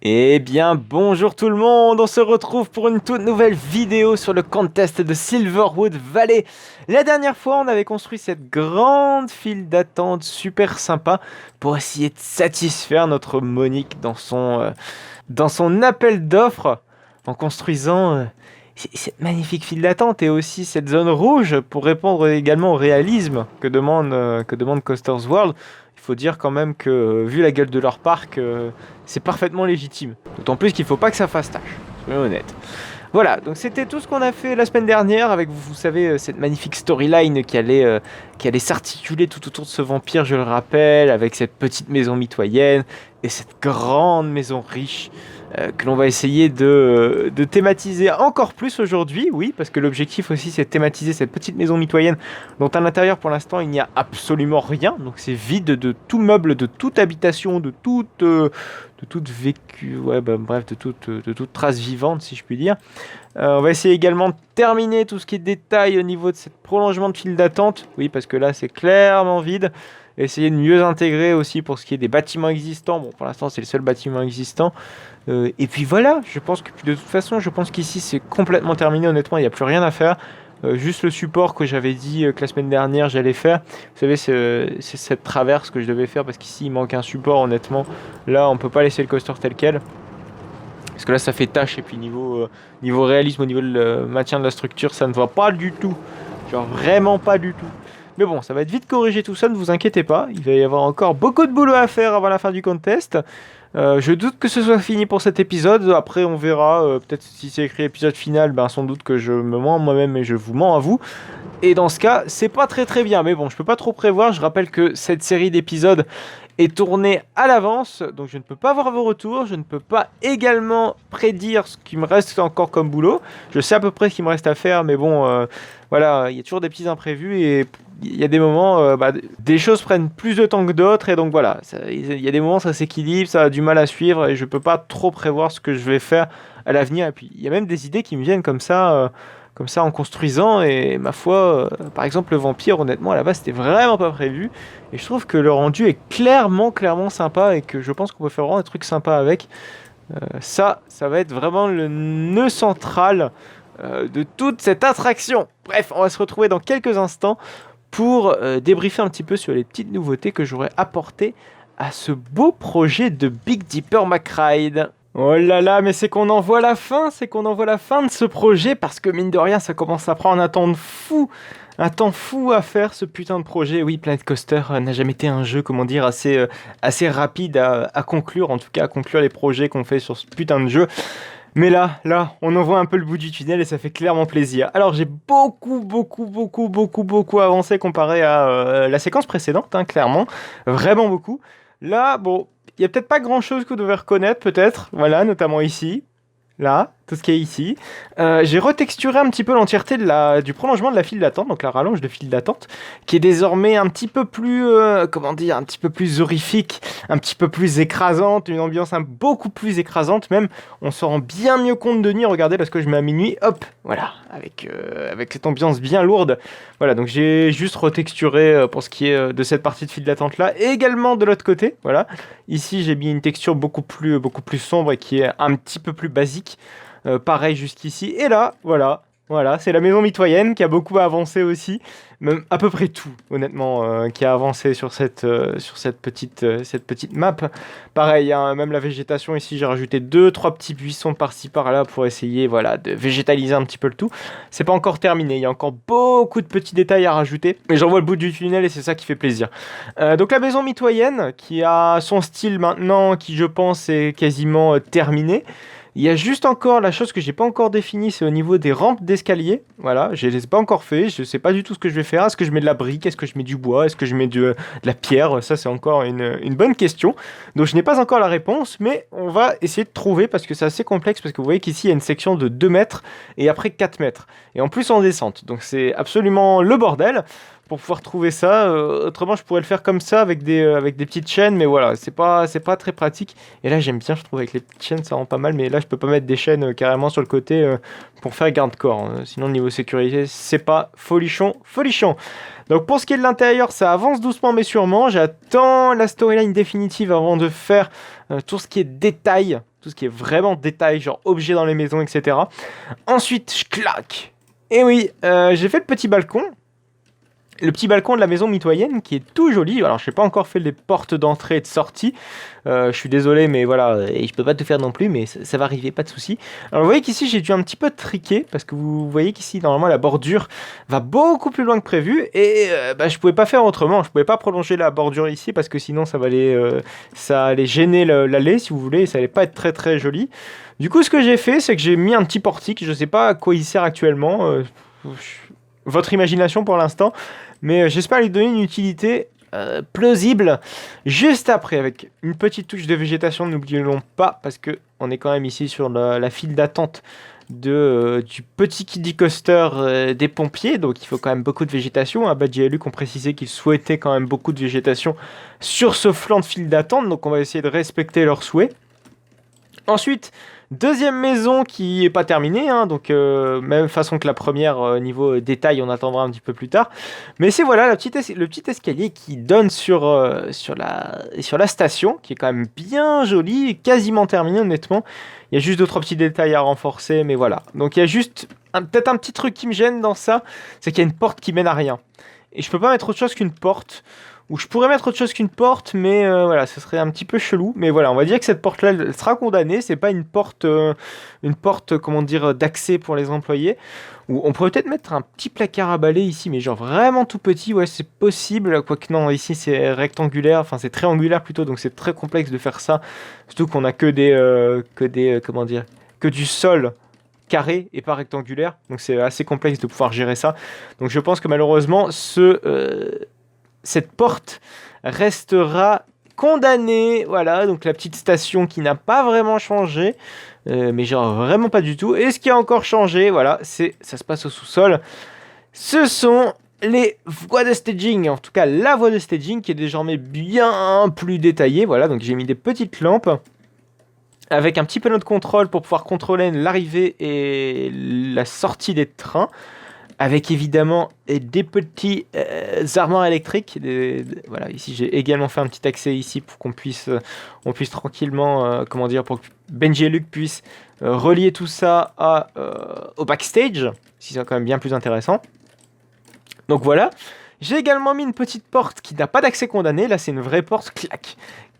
Eh bien, bonjour tout le monde, on se retrouve pour une toute nouvelle vidéo sur le contest de Silverwood Valley. La dernière fois, on avait construit cette grande file d'attente super sympa pour essayer de satisfaire notre Monique dans son appel d'offres en construisant cette magnifique file d'attente et aussi cette zone rouge pour répondre également au réalisme que demande Coaster's World. Il faut dire quand même que, vu la gueule de leur parc, c'est parfaitement légitime. D'autant plus qu'il ne faut pas que ça fasse tâche, soyons honnêtes. Voilà, donc c'était tout ce qu'on a fait la semaine dernière avec, vous savez, cette magnifique storyline qui allait s'articuler tout autour de ce vampire, je le rappelle, avec cette petite maison mitoyenne et cette grande maison riche que l'on va essayer de thématiser encore plus aujourd'hui, oui, parce que l'objectif aussi c'est de thématiser cette petite maison mitoyenne dont à l'intérieur pour l'instant il n'y a absolument rien, donc c'est vide de tout meuble, de toute habitation, de toute vécu, ouais, bah, bref, de toute trace vivante si je puis dire. On va essayer également de terminer tout ce qui est détail au niveau de ce prolongement de file d'attente, oui, parce que là c'est clairement vide. Essayer de mieux intégrer aussi pour ce qui est des bâtiments existants. Bon, pour l'instant, c'est le seul bâtiment existant. Et puis voilà, je pense que de toute façon, je pense qu'ici, c'est complètement terminé. Honnêtement, il n'y a plus rien à faire. Juste le support que j'avais dit que la semaine dernière, j'allais faire. Vous savez, c'est cette traverse que je devais faire parce qu'ici, il manque un support, honnêtement. Là, on peut pas laisser le coaster tel quel. Parce que là, ça fait tâche. Et puis, niveau réalisme, au niveau de maintien de la structure, ça ne va pas du tout. Genre, vraiment pas du tout. Mais bon, ça va être vite corrigé tout ça, ne vous inquiétez pas. Il va y avoir encore beaucoup de boulot à faire avant la fin du contest. Je doute que ce soit fini pour cet épisode. Après, on verra. Peut-être si c'est écrit épisode final, ben sans doute que je me mens moi-même et je vous mens à vous. Et dans ce cas, c'est pas très très bien. Mais bon, je peux pas trop prévoir. Je rappelle que cette série d'épisodes est tournée à l'avance. Donc je ne peux pas voir vos retours. Je ne peux pas également prédire ce qui me reste encore comme boulot. Je sais à peu près ce qu'il me reste à faire. Mais bon, voilà, il y a toujours des petits imprévus. Et il y a des moments, des choses prennent plus de temps que d'autres. Et donc voilà, il y a des moments, ça s'équilibre. Ça a du mal à suivre. Et je peux pas trop prévoir ce que je vais faire à l'avenir. Et puis il y a même des idées qui me viennent comme ça en construisant, et ma foi, par exemple le vampire, honnêtement à la base c'était vraiment pas prévu, et je trouve que le rendu est clairement sympa, et que je pense qu'on peut faire vraiment des trucs sympas avec. Ça va être vraiment le nœud central de toute cette attraction. Bref, on va se retrouver dans quelques instants pour débriefer un petit peu sur les petites nouveautés que j'aurais apportées à ce beau projet de Big Dipper McRide. Oh là là, mais c'est qu'on en voit la fin, de ce projet, parce que mine de rien, ça commence à prendre un temps fou à faire ce putain de projet. Oui, Planet Coaster n'a jamais été un jeu, comment dire, assez rapide à conclure, en tout cas à conclure les projets qu'on fait sur ce putain de jeu. Mais là, on en voit un peu le bout du tunnel et ça fait clairement plaisir. Alors j'ai beaucoup avancé comparé à la séquence précédente, hein, clairement, vraiment beaucoup. Là, bon, il y a peut-être pas grand-chose que vous devez reconnaître, peut-être, voilà, notamment ici, là, tout ce qui est ici. J'ai retexturé un petit peu l'entièreté du prolongement de la file d'attente, donc la rallonge de file d'attente, qui est désormais un petit peu plus, un petit peu plus horrifique, un petit peu plus écrasante, une ambiance beaucoup plus écrasante même. On s'en rend bien mieux compte de nuit, regardez, parce que je mets à minuit, hop, voilà, avec cette ambiance bien lourde. Voilà, donc j'ai juste retexturé pour ce qui est de cette partie de file d'attente là, et également de l'autre côté, voilà. Ici, j'ai mis une texture beaucoup plus sombre et qui est un petit peu plus basique. Pareil jusqu'ici. Et là, voilà, c'est la maison mitoyenne qui a beaucoup avancé aussi. Même à peu près tout, honnêtement, qui a avancé sur cette petite map. Pareil, hein, même la végétation ici, j'ai rajouté 2-3 petits buissons par-ci par-là pour essayer, voilà, de végétaliser un petit peu le tout. C'est pas encore terminé, il y a encore beaucoup de petits détails à rajouter, mais j'en vois le bout du tunnel et c'est ça qui fait plaisir. Donc la maison mitoyenne, qui a son style maintenant, qui je pense est quasiment terminé. Il y a juste encore la chose que j'ai pas encore définie, c'est au niveau des rampes d'escalier. Voilà, je les ai pas encore fait, je sais pas du tout ce que je vais faire. Est-ce que je mets de la brique, est-ce que je mets du bois, est-ce que je mets de la pierre? Ça c'est encore une bonne question. Donc je n'ai pas encore la réponse, mais on va essayer de trouver parce que c'est assez complexe, parce que vous voyez qu'ici il y a une section de 2 mètres et après 4 mètres. Et en plus en descente, donc c'est absolument le bordel. pour pouvoir trouver ça. Autrement, je pourrais le faire comme ça avec des petites chaînes, mais voilà, c'est pas très pratique. Et là, j'aime bien, je trouve, avec les petites chaînes, ça rend pas mal, mais là, je peux pas mettre des chaînes carrément sur le côté pour faire garde-corps. Hein. Sinon, niveau sécurité, c'est pas folichon, folichon. Donc pour ce qui est de l'intérieur, ça avance doucement mais sûrement. J'attends la storyline définitive avant de faire tout ce qui est détail, tout ce qui est vraiment détail, genre objets dans les maisons, etc. Ensuite, je claque. Et oui, j'ai fait le petit balcon. Le petit balcon de la maison mitoyenne qui est tout joli. Alors, je n'ai pas encore fait les portes d'entrée et de sortie. Je suis désolé, mais voilà, et je peux pas tout faire non plus, mais ça va arriver, pas de souci. Alors, vous voyez qu'ici, j'ai dû un petit peu triquer parce que vous voyez qu'ici, normalement, la bordure va beaucoup plus loin que prévu et je pouvais pas faire autrement. Je pouvais pas prolonger la bordure ici parce que sinon, ça allait gêner l'allée, si vous voulez, et ça allait pas être très très joli. Du coup, ce que j'ai fait, c'est que j'ai mis un petit portique. Je sais pas à quoi il sert actuellement. Votre imagination pour l'instant, mais j'espère lui donner une utilité plausible juste après, avec une petite touche de végétation, n'oublions pas, parce que on est quand même ici sur la file d'attente du petit kiddie coaster des pompiers, donc il faut quand même beaucoup de végétation. À Badji et Luc ont précisé qu'ils souhaitaient quand même beaucoup de végétation sur ce flanc de file d'attente, donc on va essayer de respecter leurs souhaits. Ensuite, deuxième maison qui est pas terminée, hein, donc même façon que la première, niveau détail, on attendra un petit peu plus tard. Mais c'est voilà le petit escalier qui donne sur la station, qui est quand même bien joli, quasiment terminé honnêtement. Il y a juste 2-3 petits détails à renforcer, mais voilà. Donc il y a juste peut-être un petit truc qui me gêne dans ça, c'est qu'il y a une porte qui mène à rien. Et je peux pas mettre autre chose qu'une porte. Ou je pourrais mettre autre chose qu'une porte, mais voilà, ce serait un petit peu chelou. Mais voilà, on va dire que cette porte-là, elle sera condamnée. C'est pas une porte, comment dire, d'accès pour les employés. Ou on pourrait peut-être mettre un petit placard à balai ici, mais genre vraiment tout petit. Ouais, c'est possible. Quoique non, ici c'est rectangulaire, enfin c'est triangulaire plutôt, donc c'est très complexe de faire ça. Surtout qu'on a comment dire, que du sol carré et pas rectangulaire. Donc c'est assez complexe de pouvoir gérer ça. Donc je pense que malheureusement, cette porte restera condamnée. Voilà, donc la petite station qui n'a pas vraiment changé, mais genre vraiment pas du tout. Et ce qui a encore changé, voilà, ça se passe au sous-sol. Ce sont les voies de staging, en tout cas la voie de staging qui est désormais bien plus détaillée. Voilà, donc j'ai mis des petites lampes avec un petit panneau de contrôle pour pouvoir contrôler l'arrivée et la sortie des trains. Avec évidemment des petits armoires électriques. Voilà, ici j'ai également fait un petit accès ici pour qu'on puisse tranquillement, comment dire, pour que Benji et Luc puissent relier tout ça au backstage, si c'est quand même bien plus intéressant. Donc voilà. J'ai également mis une petite porte qui n'a pas d'accès condamné. Là, c'est une vraie porte, clac,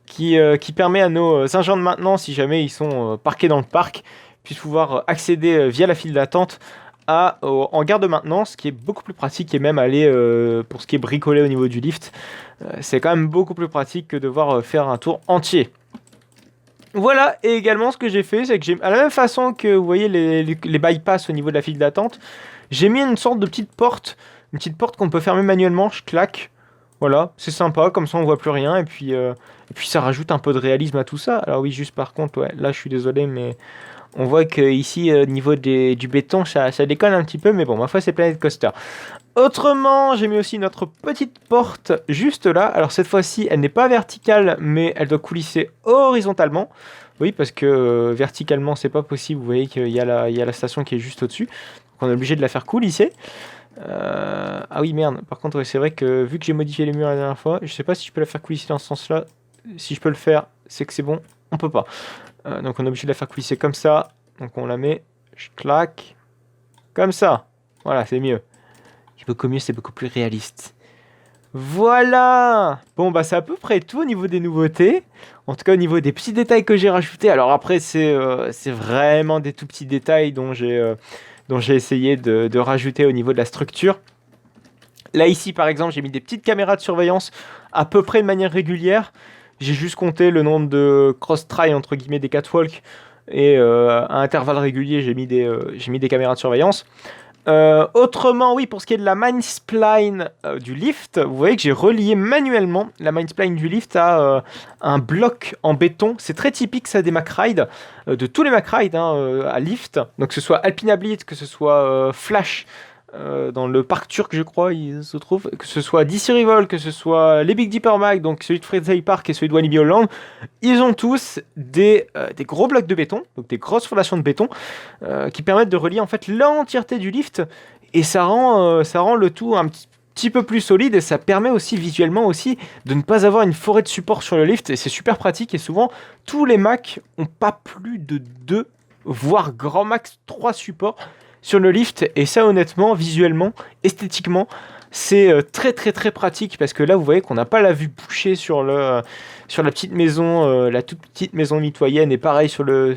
qui permet à nos agents de maintenance, si jamais ils sont parqués dans le parc, puissent pouvoir accéder via la file d'attente en gare de maintenance, qui est beaucoup plus pratique, et même aller pour ce qui est bricolé au niveau du lift, c'est quand même beaucoup plus pratique que devoir faire un tour entier. Voilà, et également ce que j'ai fait, c'est que à la même façon que vous voyez les bypass au niveau de la file d'attente, j'ai mis une sorte de petite porte qu'on peut fermer manuellement, je claque. Voilà, c'est sympa, comme ça on voit plus rien, et puis ça rajoute un peu de réalisme à tout ça. Alors oui, juste par contre, ouais, là je suis désolé, mais on voit que ici, au niveau du béton, ça déconne un petit peu, mais bon, ma foi, c'est Planet Coaster. Autrement, j'ai mis aussi notre petite porte juste là. Alors cette fois-ci, elle n'est pas verticale, mais elle doit coulisser horizontalement. Oui, parce que verticalement, c'est pas possible. Vous voyez qu'il y a la station qui est juste au-dessus. Donc on est obligé de la faire coulisser. Ah oui, merde. Par contre, ouais, c'est vrai que vu que j'ai modifié les murs la dernière fois, je sais pas si je peux la faire coulisser dans ce sens-là. Si je peux le faire, c'est que c'est bon. On peut pas. Donc on est obligé de la faire coulisser comme ça. Donc on la met, je claque, comme ça. Voilà, c'est mieux. C'est beaucoup mieux, c'est beaucoup plus réaliste. Voilà. Bon, bah c'est à peu près tout au niveau des nouveautés. En tout cas au niveau des petits détails que j'ai rajoutés. Alors après c'est vraiment des tout petits détails dont j'ai essayé de rajouter au niveau de la structure. Là ici par exemple j'ai mis des petites caméras de surveillance à peu près de manière régulière. J'ai juste compté le nombre de cross-try entre guillemets des catwalks et à intervalles réguliers j'ai mis des caméras de surveillance. Autrement, oui, pour ce qui est de la mindspline du lift, vous voyez que j'ai relié manuellement la mindspline du lift à un bloc en béton. C'est très typique ça des MacRide, de tous les MacRide à lift, donc que ce soit Alpina Blitz, que ce soit Flash dans le parc turc, je crois, il se trouve, que ce soit DC Revolve, que ce soit les Big Dipper Mag, donc celui de Frenzy Park et celui de Walibi Holland, ils ont tous des gros blocs de béton, donc des grosses fondations de béton, qui permettent de relier en fait l'entièreté du lift, et ça rend le tout un petit peu plus solide, et ça permet aussi visuellement aussi de ne pas avoir une forêt de support sur le lift, et c'est super pratique, et souvent tous les Macs ont pas plus de 2, voire grand max 3 supports sur le lift, et ça honnêtement, visuellement, esthétiquement, c'est très très très pratique, parce que là vous voyez qu'on n'a pas la vue bouchée sur la petite maison, la toute petite maison mitoyenne, et pareil sur le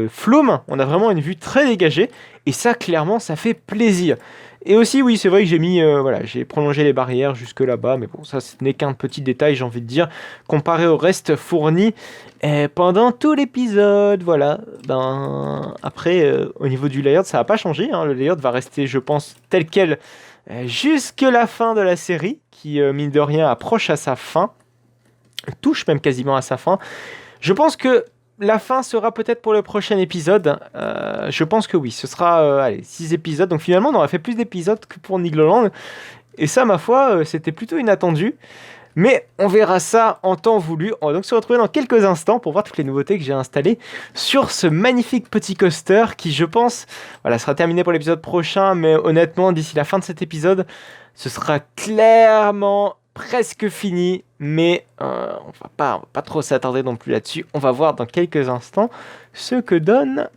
Flume, on a vraiment une vue très dégagée, et ça clairement ça fait plaisir. Et aussi oui c'est vrai que j'ai prolongé les barrières jusque là-bas, mais bon ça ce n'est qu'un petit détail, j'ai envie de dire, comparé au reste fourni pendant tout l'épisode. Voilà, après au niveau du layout ça va pas changer, hein. Le layout va rester je pense tel quel jusque la fin de la série, qui mine de rien approche à sa fin, touche même quasiment à sa fin. Je pense que la fin sera peut-être pour le prochain épisode. Je pense que oui, ce sera 6 épisodes. Donc finalement, on aura fait plus d'épisodes que pour Nigloland. Et ça, ma foi, c'était plutôt inattendu. Mais on verra ça en temps voulu. On va donc se retrouver dans quelques instants pour voir toutes les nouveautés que j'ai installées sur ce magnifique petit coaster qui, je pense, sera terminé pour l'épisode prochain. Mais honnêtement, d'ici la fin de cet épisode, ce sera clairement presque fini, mais on va pas trop s'attarder non plus là-dessus. On va voir dans quelques instants ce que donne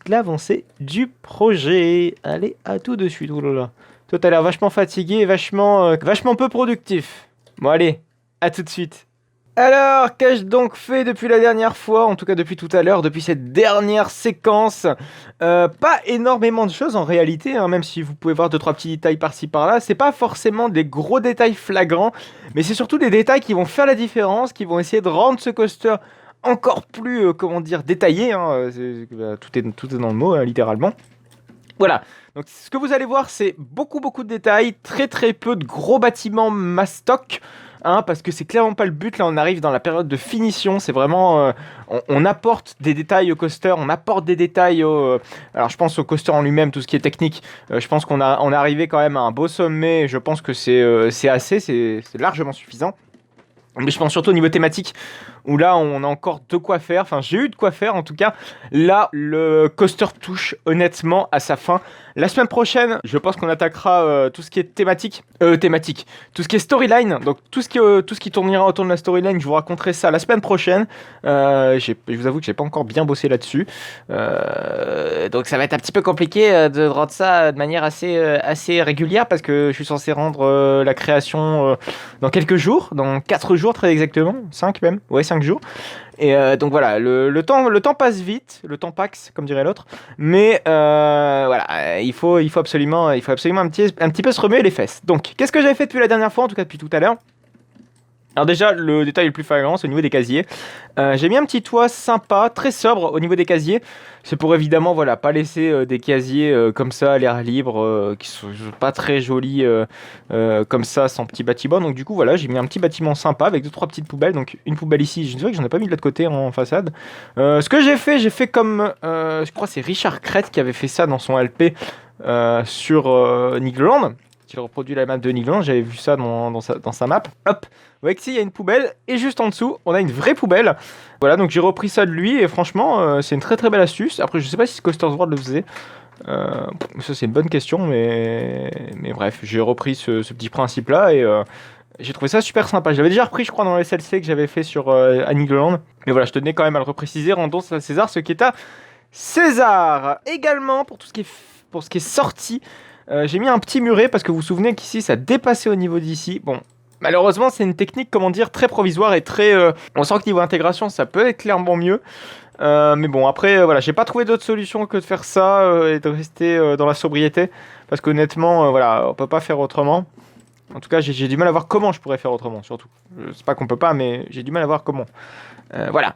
l'avancée du projet. Allez, à tout de suite. Oulala. Toi, t'as l'air vachement fatigué et vachement peu productif. Bon, allez, à tout de suite. Alors, qu'ai-je donc fait depuis la dernière fois, en tout cas depuis tout à l'heure, depuis cette dernière séquence? Pas énormément de choses en réalité, hein, même si vous pouvez voir 2-3 petits détails par-ci par-là. C'est pas forcément des gros détails flagrants, mais c'est surtout des détails qui vont faire la différence, qui vont essayer de rendre ce coaster encore plus, détaillé, hein. Tout est dans le mot, hein, littéralement. Voilà, donc ce que vous allez voir, c'est beaucoup de détails, très peu de gros bâtiments mastoc. Parce que c'est clairement pas le but. Là on arrive dans la période de finition, c'est vraiment on apporte des détails au coaster, on apporte des détails alors je pense au coaster en lui-même, tout ce qui est technique, je pense on est arrivé quand même à un beau sommet. Je pense que c'est largement suffisant, mais je pense surtout au niveau thématique, où là on a encore de quoi faire, enfin j'ai eu de quoi faire en tout cas. Là le coaster touche honnêtement à sa fin. La semaine prochaine je pense qu'on attaquera tout ce qui est thématique, tout ce qui est storyline, donc tout ce qui tournera autour de la storyline, je vous raconterai ça la semaine prochaine. Je vous avoue que j'ai pas encore bien bossé là-dessus, donc ça va être un petit peu compliqué de rendre ça de manière assez régulière, parce que je suis censé rendre la création dans quelques jours, dans 4 jours très exactement, 5 même, ouais 5 jours. Et donc voilà, le temps passe vite, le temps paxe comme dirait l'autre, mais il faut absolument un petit peu se remuer les fesses. Donc qu'est-ce que j'avais fait depuis la dernière fois, en tout cas depuis tout à l'heure? Alors déjà, le détail le plus flagrant, c'est au niveau des casiers. J'ai mis un petit toit sympa, très sobre au niveau des casiers. C'est pour évidemment pas laisser des casiers comme ça à l'air libre, qui sont pas très jolis comme ça, sans petit bâtiment. Donc du coup j'ai mis un petit bâtiment sympa avec 2-3 petites poubelles. Donc une poubelle ici, je sais que j'en ai pas mis de l'autre côté en façade. Ce que j'ai fait comme, je crois que c'est Richard Crête qui avait fait ça dans son LP sur Nigloland. Il reproduit la map de Nigloland, j'avais vu ça dans sa map. Hop, vous voyez qu'ici il y a une poubelle, et juste en dessous on a une vraie poubelle. Voilà, donc j'ai repris ça de lui, et franchement c'est une très belle astuce. Après je sais pas si Coaster's World le faisait, ça c'est une bonne question, mais bref, j'ai repris ce petit principe là, et j'ai trouvé ça super sympa. Je l'avais déjà repris je crois dans les SLC que j'avais fait sur Nigloland, mais voilà, je tenais quand même à le repréciser. Rendons à César ce qui est à César. Également pour ce qui est sorti, j'ai mis un petit muret, parce que vous vous souvenez qu'ici ça dépassait au niveau d'ici. Bon, malheureusement c'est une technique très provisoire, et très on sent que niveau intégration ça peut être clairement mieux, mais bon après j'ai pas trouvé d'autre solution que de faire ça et de rester dans la sobriété, parce qu'honnêtement on peut pas faire autrement. En tout cas j'ai du mal à voir comment je pourrais faire autrement, surtout. C'est pas qu'on peut pas, mais j'ai du mal à voir comment. Voilà.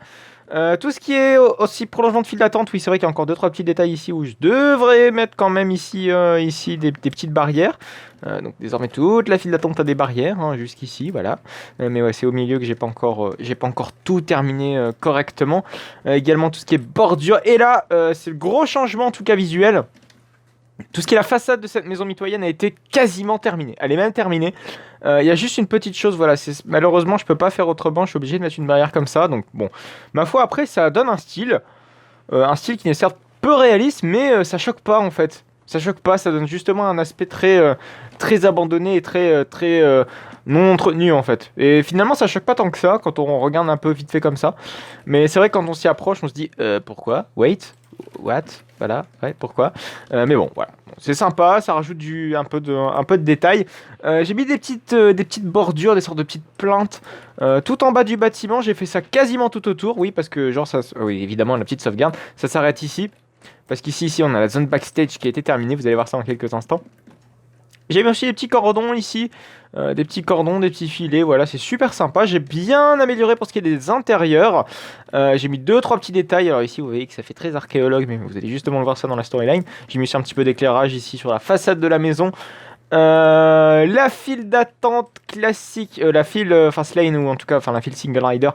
Tout ce qui est aussi prolongement de file d'attente, oui c'est vrai qu'il y a encore 2-3 petits détails ici où je devrais mettre quand même ici des petites barrières. Donc désormais toute la file d'attente a des barrières, hein, jusqu'ici, voilà. Mais ouais, c'est au milieu que j'ai pas encore tout terminé correctement. Également tout ce qui est bordure, et là c'est le gros changement en tout cas visuel. Tout ce qui est la façade de cette maison mitoyenne a été quasiment terminée. Elle est même terminée. Il y a juste une petite chose, voilà. Malheureusement, je peux pas faire autrement. Je suis obligé de mettre une barrière comme ça. Donc bon, ma foi, après, ça donne un style. Un style qui n'est certes peu réaliste, mais ça choque pas en fait. Ça choque pas, ça donne justement un aspect très abandonné et très non entretenu en fait. Et finalement, ça choque pas tant que ça quand on regarde un peu vite fait comme ça. Mais c'est vrai que quand on s'y approche, on se dit pourquoi? Wait, what? Voilà, ouais, pourquoi? Mais bon, voilà. Bon, c'est sympa, ça rajoute un peu de détails. J'ai mis des petites bordures, des sortes de petites plantes tout en bas du bâtiment. J'ai fait ça quasiment tout autour, oui, parce que genre oui, évidemment la petite sauvegarde, ça s'arrête ici. Parce qu'ici, on a la zone backstage qui a été terminée. Vous allez voir ça en quelques instants. J'ai mis aussi des petits cordons ici, des petits cordons, des petits filets, voilà, c'est super sympa. J'ai bien amélioré pour ce qui est des intérieurs. J'ai mis 2-3 petits détails. Alors ici, vous voyez que ça fait très archéologue, mais vous allez justement le voir ça dans la storyline. J'ai mis aussi un petit peu d'éclairage ici sur la façade de la maison. La file d'attente classique, la file fast lane, ou en tout cas, enfin la file single rider,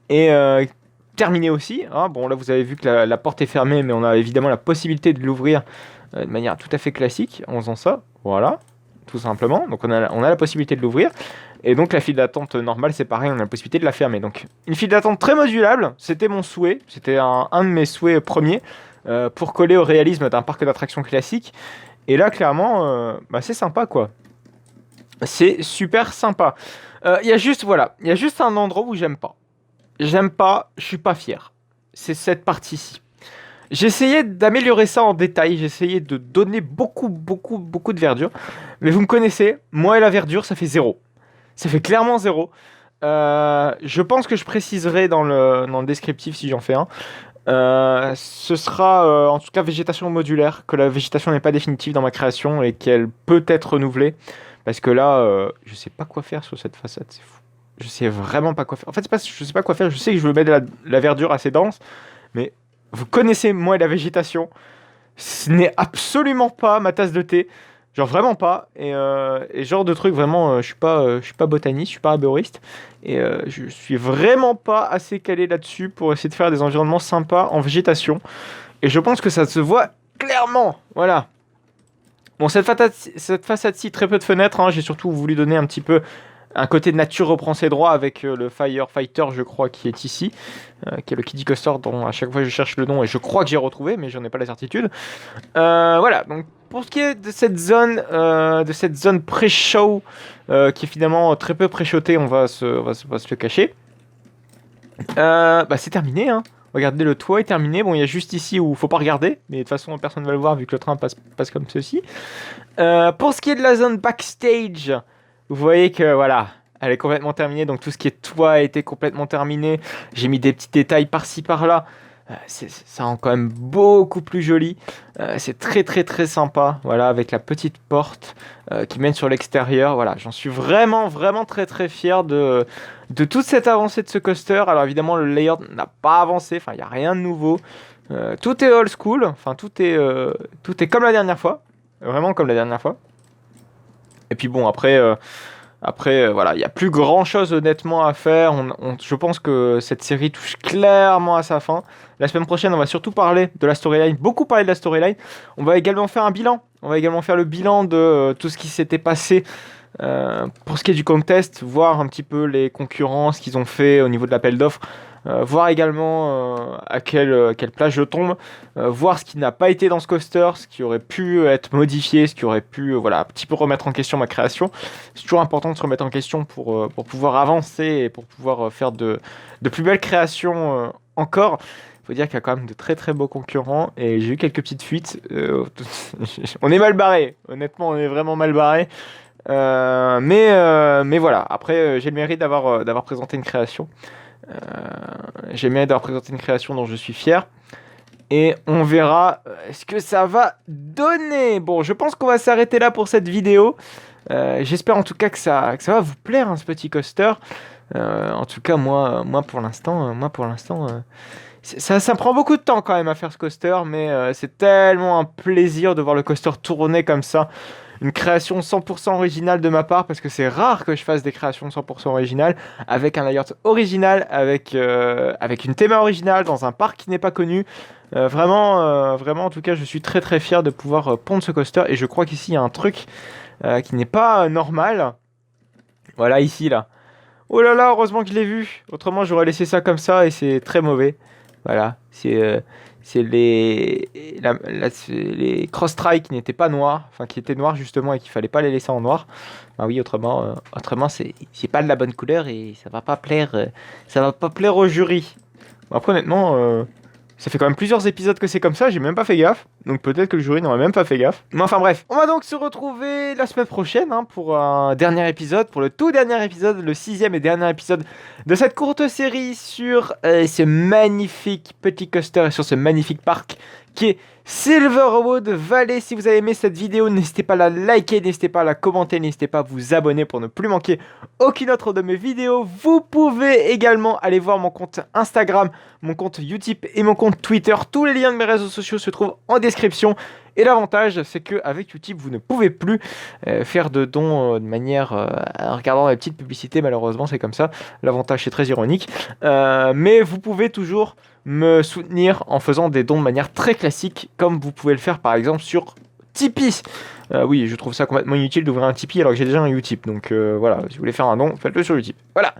est terminée aussi. Hein. Bon, là, vous avez vu que la porte est fermée, mais on a évidemment la possibilité de l'ouvrir de manière tout à fait classique en faisant ça. Voilà, tout simplement. Donc on a la possibilité de l'ouvrir. Et donc la file d'attente normale, c'est pareil, on a la possibilité de la fermer. Donc une file d'attente très modulable, c'était mon souhait, c'était un de mes souhaits premiers pour coller au réalisme d'un parc d'attractions classique. Et là, clairement, c'est sympa quoi. C'est super sympa. Il y a juste, voilà, il y a juste un endroit où j'aime pas. J'aime pas, je suis pas fier. C'est cette partie-ci. J'ai essayé d'améliorer ça en détail, j'ai essayé de donner beaucoup de verdure. Mais vous me connaissez, moi et la verdure, ça fait zéro. Ça fait clairement zéro. Je pense que je préciserai dans le descriptif si j'en fais un. Ce sera en tout cas végétation modulaire, que la végétation n'est pas définitive dans ma création et qu'elle peut être renouvelée. Parce que là, je sais pas quoi faire sur cette façade, c'est fou. Je sais vraiment pas quoi faire. En fait, c'est pas, je sais pas quoi faire, je sais que je veux mettre de la verdure assez dense, mais vous connaissez moi et la végétation, ce n'est absolument pas ma tasse de thé. Genre vraiment pas. Et genre de truc vraiment, je suis pas botaniste, je suis pas arboriste. Et je suis vraiment pas assez calé là-dessus pour essayer de faire des environnements sympas en végétation. Et je pense que ça se voit clairement. Voilà. Bon, cette façade-ci, très peu de fenêtres. Hein, j'ai surtout voulu donner un petit peu un côté de nature reprend ses droits avec le Firefighter, je crois, qui est ici, qui est le Kiddie Coaster dont à chaque fois je cherche le nom et je crois que j'ai retrouvé, mais j'en ai pas la certitude. Voilà, donc pour ce qui est de cette zone pré-show, qui est finalement très peu pré-shotée, on va se le cacher. C'est terminé, hein. Regardez, le toit est terminé. Bon, il y a juste ici où il faut pas regarder, mais de toute façon personne ne va le voir vu que le train passe comme ceci. Pour ce qui est de la zone backstage, vous voyez que voilà, elle est complètement terminée. Donc tout ce qui est toit a été complètement terminé. J'ai mis des petits détails par-ci par-là. Ça rend quand même beaucoup plus joli. C'est très sympa. Voilà, avec la petite porte qui mène sur l'extérieur. Voilà, j'en suis vraiment très fier de toute cette avancée de ce coaster. Alors évidemment, le layout n'a pas avancé. Enfin, il n'y a rien de nouveau. Tout est old school. Enfin, tout est comme la dernière fois. Vraiment comme la dernière fois. Et puis bon, après, voilà, il n'y a plus grand chose honnêtement à faire. Je pense que cette série touche clairement à sa fin. La semaine prochaine, on va surtout parler de la storyline, beaucoup parler de la storyline. On va également faire un bilan. On va également faire le bilan de tout ce qui s'était passé pour ce qui est du contest, voir un petit peu les concurrents, ce qu'ils ont fait au niveau de l'appel d'offres. Voir également à quelle place je tombe, voir ce qui n'a pas été dans ce coaster, ce qui aurait pu être modifié, ce qui aurait pu voilà, un petit peu remettre en question ma création. C'est toujours important de se remettre en question pour pouvoir avancer et pour pouvoir faire de plus belles créations encore. Il faut dire qu'il y a quand même de très beaux concurrents et j'ai eu quelques petites fuites. On est mal barré, honnêtement on est vraiment mal barré. Mais voilà, après j'ai le mérite d'avoir présenté une création. J'ai le mérite d'avoir présenté une création dont je suis fier. Et on verra ce que ça va donner. Bon, je pense qu'on va s'arrêter là pour cette vidéo. J'espère en tout cas que ça va vous plaire, hein, ce petit coaster. En tout cas, moi pour l'instant, Ça prend beaucoup de temps quand même à faire ce coaster, mais c'est tellement un plaisir de voir le coaster tourner comme ça. Une création 100% originale de ma part, parce que c'est rare que je fasse des créations 100% originales, avec un layout original, avec une théma originale, dans un parc qui n'est pas connu. Vraiment, en tout cas, je suis très très fier de pouvoir pondre ce coaster, et je crois qu'ici, il y a un truc qui n'est pas normal. Voilà, ici, là. Oh là là, heureusement que je l'ai vu. Autrement, j'aurais laissé ça comme ça, et c'est très mauvais. Voilà, c'est les cross-strikes qui n'étaient pas noirs, enfin qui étaient noirs justement et qu'il fallait pas les laisser en noir. Bah oui, autrement c'est pas de la bonne couleur et ça va pas plaire au jury. Bon, après honnêtement, ça fait quand même plusieurs épisodes que c'est comme ça, j'ai même pas fait gaffe, donc peut-être que le jury n'aurait même pas fait gaffe. Mais enfin bref, on va donc se retrouver la semaine prochaine hein, pour un dernier épisode, pour le tout dernier épisode, le 6e et dernier épisode de cette courte série sur ce magnifique petit coaster et sur ce magnifique parc qui est Silverwood Valley. Si vous avez aimé cette vidéo, n'hésitez pas à la liker, n'hésitez pas à la commenter, n'hésitez pas à vous abonner pour ne plus manquer aucune autre de mes vidéos. Vous pouvez également aller voir mon compte Instagram, mon compte Utip et mon compte Twitter. Tous les liens de mes réseaux sociaux se trouvent en description. Et l'avantage, c'est qu'avec Utip, vous ne pouvez plus faire de dons de manière en regardant les petites publicités. Malheureusement, c'est comme ça. L'avantage, c'est très ironique. Mais vous pouvez toujours me soutenir en faisant des dons de manière très classique, comme vous pouvez le faire par exemple sur Tipeee. Oui, je trouve ça complètement inutile d'ouvrir un Tipeee alors que j'ai déjà un Utip. Donc voilà, si vous voulez faire un don, faites-le sur Utip. Voilà.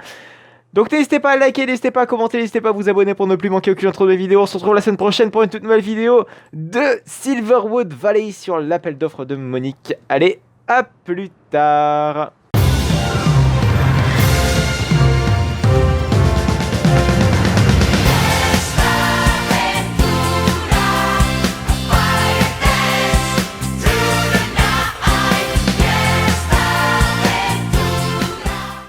Donc n'hésitez pas à liker, n'hésitez pas à commenter, n'hésitez pas à vous abonner pour ne plus manquer aucune autre de mes vidéos. On se retrouve la semaine prochaine pour une toute nouvelle vidéo de Silverwood Valley sur l'appel d'offres de Monique. Allez, à plus tard.